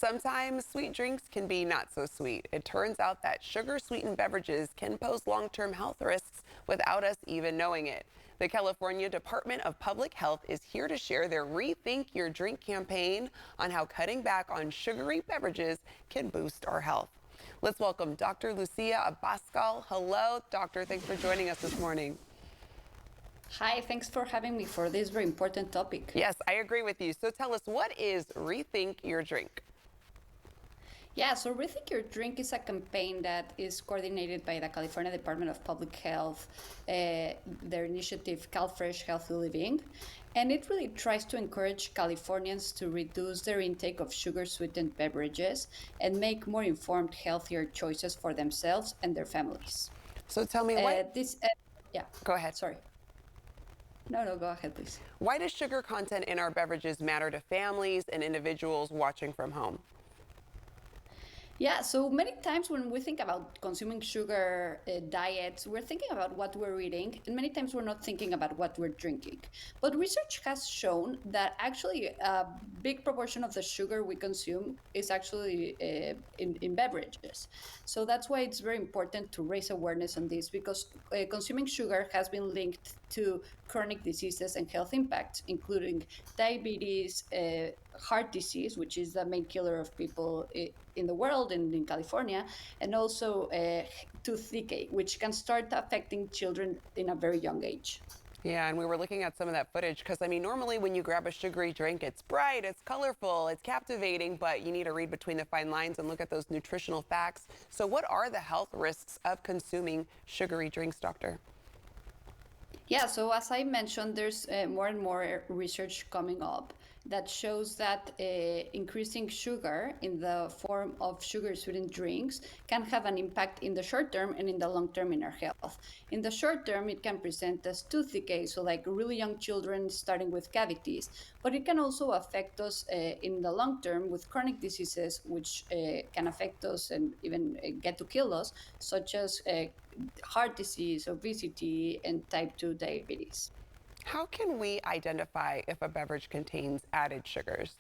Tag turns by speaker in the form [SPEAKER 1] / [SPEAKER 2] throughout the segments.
[SPEAKER 1] Sometimes sweet drinks can be not so sweet. It turns out that sugar-sweetened beverages can pose long-term health risks without us even knowing it. The California Department of Public Health is here to share their Rethink Your Drink campaign on how cutting back on sugary beverages can boost our health. Let's welcome Dr. Lucia Abascal. Hello, doctor. Thanks for joining us this morning.
[SPEAKER 2] Hi, thanks for having me for this very important topic.
[SPEAKER 1] Yes, I agree with you. So tell us, what is Rethink Your Drink?
[SPEAKER 2] Yeah, so Rethink Your Drink is a campaign that is coordinated by the California Department of Public Health, their initiative CalFresh Healthy Living, and it really tries to encourage Californians to reduce their intake of sugar-sweetened beverages and make more informed, healthier choices for themselves and their families.
[SPEAKER 1] So tell me what...
[SPEAKER 2] Yeah.
[SPEAKER 1] Go ahead.
[SPEAKER 2] Sorry. No, go ahead, please.
[SPEAKER 1] Why does sugar content in our beverages matter to families and individuals watching from home?
[SPEAKER 2] Yeah, so many times when we think about consuming sugar diets, we're thinking about what we're eating, and many times we're not thinking about what we're drinking. But research has shown that actually a big proportion of the sugar we consume is actually in beverages. So that's why it's very important to raise awareness on this, because consuming sugar has been linked to chronic diseases and health impacts, including diabetes, heart disease, which is the main killer of people in the world and in California, and also tooth decay, which can start affecting children in a very young age.
[SPEAKER 1] Yeah, and we were looking at some of that footage because, I mean, normally when you grab a sugary drink, it's bright, it's colorful, it's captivating, but you need to read between the fine lines and look at those nutritional facts. So what are the health risks of consuming sugary drinks, doctor?
[SPEAKER 2] Yeah, so as I mentioned, there's more and more research coming up that shows that increasing sugar in the form of sugar-sweetened drinks can have an impact in the short term and in the long term in our health. In the short term, it can present as tooth decay, so like really young children starting with cavities, but it can also affect us in the long term with chronic diseases, which can affect us and even get to kill us, such as heart disease, obesity, and type 2 diabetes.
[SPEAKER 1] How can we identify if a beverage contains added sugars?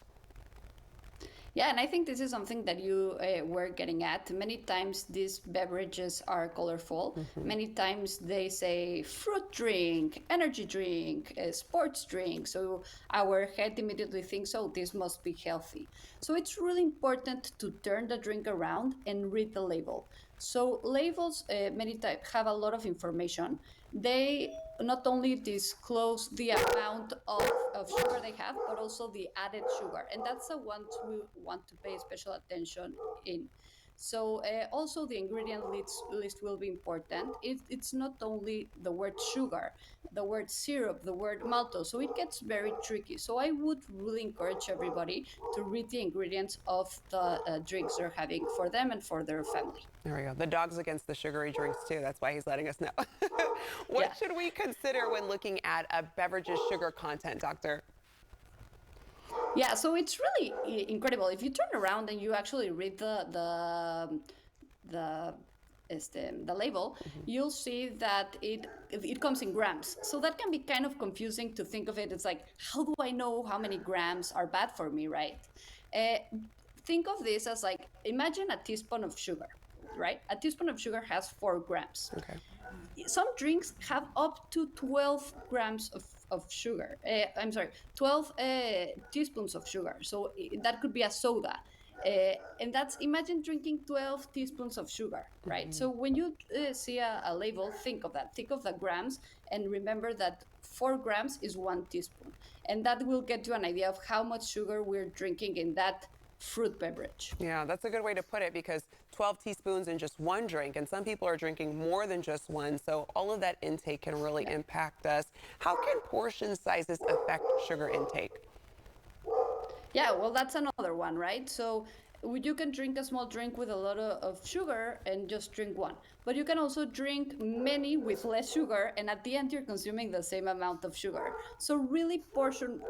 [SPEAKER 2] Yeah, and I think this is something that you were getting at. Many times these beverages are colorful. Many times they say fruit drink, energy drink, sports drink. So our head immediately thinks, oh, this must be healthy. So it's really important to turn the drink around and read the label. So labels many times have a lot of information. They not only disclose the amount of sugar they have, but also the added sugar. And that's the one we want to pay special attention in. So also the ingredient list will be important. It's not only the word sugar, the word syrup, the word maltose. So it gets very tricky. So I would really encourage everybody to read the ingredients of the drinks they're having for them and for their family.
[SPEAKER 1] There we go. The dog's against the sugary drinks too. That's why he's letting us know. What should we consider when looking at a beverage's sugar content, doctor?
[SPEAKER 2] Yeah, so it's really incredible. If you turn around and you actually read the label, you'll see that it comes in grams. So that can be kind of confusing to think of it. It's like, how do I know how many grams are bad for me, right? Think of this as like, imagine a teaspoon of sugar, right? A teaspoon of sugar has 4 grams.
[SPEAKER 1] Okay.
[SPEAKER 2] Some drinks have up to 12 grams of sugar. 12 teaspoons of sugar. So that could be a soda. And that's, imagine drinking 12 teaspoons of sugar, right? So when you see a label, think of that. Think of the grams and remember that 4 grams is 1 teaspoon. And that will get you an idea of how much sugar we're drinking in that fruit beverage.
[SPEAKER 1] Yeah, that's a good way to put it, because 12 teaspoons in just one drink, and some people are drinking more than just one, so all of that intake can really impact us. How can portion sizes affect sugar intake?
[SPEAKER 2] Yeah, well, that's another one, right? So you can drink a small drink with a lot of sugar and just drink one. But you can also drink many with less sugar, and at the end you're consuming the same amount of sugar. So really portions,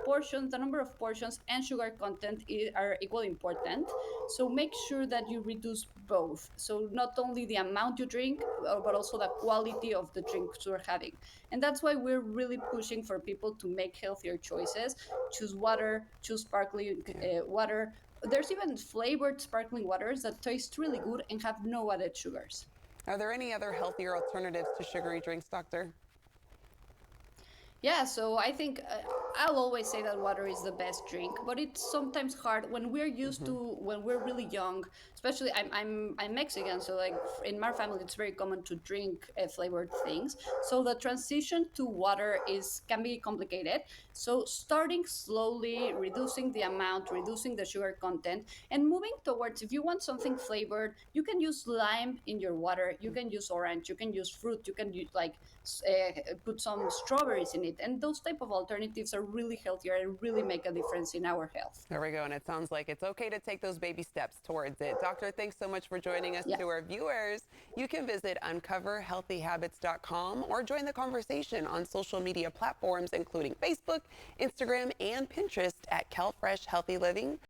[SPEAKER 2] the number of portions and sugar content are equally important. So make sure that you reduce both. So not only the amount you drink, but also the quality of the drinks you're having. And that's why we're really pushing for people to make healthier choices. Choose water, choose sparkling water, there's even flavored sparkling waters that taste really good and have no added sugars.
[SPEAKER 1] Are there any other healthier alternatives to sugary drinks, doctor?
[SPEAKER 2] Yeah, so I think I'll always say that water is the best drink, but it's sometimes hard when we're used
[SPEAKER 1] Hmm.
[SPEAKER 2] to when we're really young. Especially, I'm Mexican, so like in my family, it's very common to drink flavored things. So the transition to water is can be complicated. So starting slowly, reducing the amount, reducing the sugar content, and moving towards if you want something flavored, you can use lime in your water. You can use orange. You can use fruit. You can use like put some strawberries in it, and those type of alternatives are really healthier and really make a difference in our health.
[SPEAKER 1] There we go. And it sounds like it's okay to take those baby steps towards it. Doctor, thanks so much for joining us.
[SPEAKER 2] Yeah.
[SPEAKER 1] To our viewers, you can visit uncoverhealthyhabits.com or join the conversation on social media platforms, including Facebook, Instagram, and Pinterest at CalFresh Healthy Living.